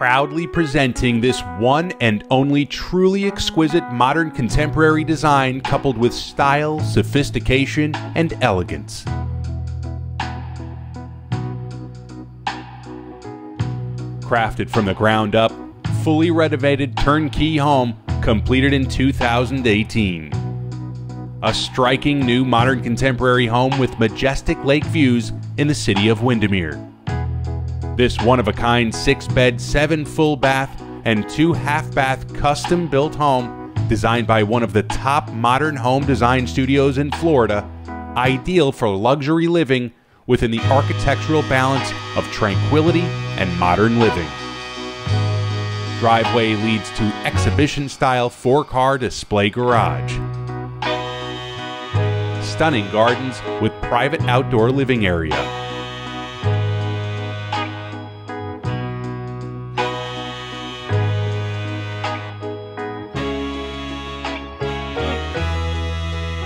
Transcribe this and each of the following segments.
proudly presenting this one and only truly exquisite modern contemporary design coupled with style, sophistication, and elegance. Crafted from the ground up, fully renovated turnkey home completed in 2018. A striking new modern contemporary home with majestic lake views in the city of Windermere. This one-of-a-kind 6-bed, 7 full bath, and 2 half-bath custom-built home designed by one of the top modern home design studios in Florida, ideal for luxury living within the architectural balance of tranquility and modern living. Driveway leads to exhibition-style 4-car display garage. Stunning gardens with private outdoor living area.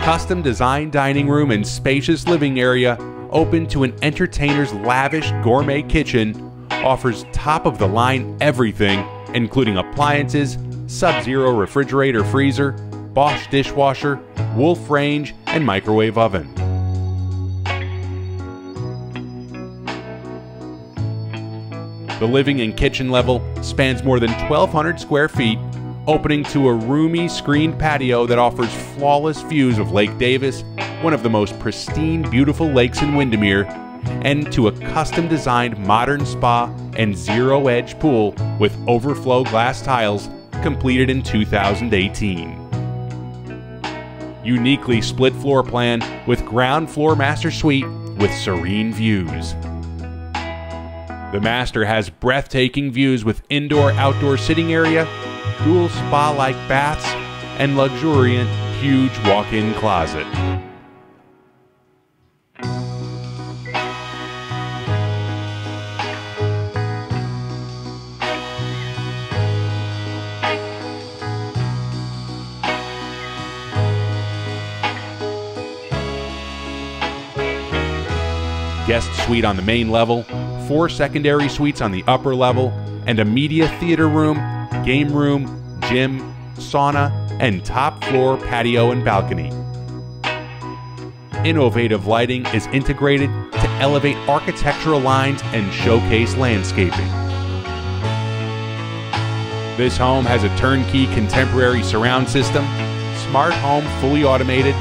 Custom designed dining room and spacious living area open to an entertainer's lavish gourmet kitchen offers top-of-the-line everything, including appliances, Sub-Zero refrigerator freezer, Bosch dishwasher, Wolf range, and microwave oven. The living and kitchen level spans more than 1,200 square feet, opening to a roomy screened patio that offers flawless views of Lake Davis, one of the most pristine, beautiful lakes in Windermere, and to a custom-designed modern spa and zero-edge pool with overflow glass tiles completed in 2018. Uniquely split floor plan with ground floor master suite with serene views. The master has breathtaking views with indoor-outdoor sitting area, dual spa-like baths, and luxuriant, huge walk-in closet. Guest suite on the main level, 4 secondary suites on the upper level, and a media theater room, game room, gym, sauna, and top floor patio and balcony. Innovative lighting is integrated to elevate architectural lines and showcase landscaping. This home has a turnkey contemporary surround system, smart home fully automated,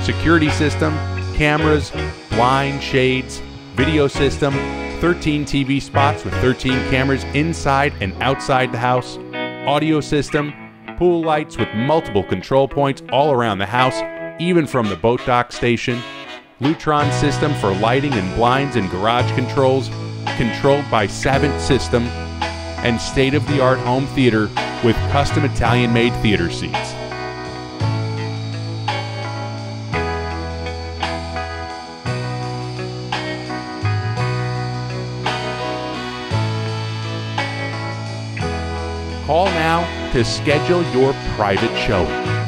security system, cameras, blind shades, video system, 13 TV spots with 13 cameras inside and outside the house, audio system, pool lights with multiple control points all around the house, even from the boat dock station, Lutron system for lighting and blinds and garage controls, controlled by Savant system, and state-of-the-art home theater with custom Italian-made theater seats. Call now to schedule your private showing.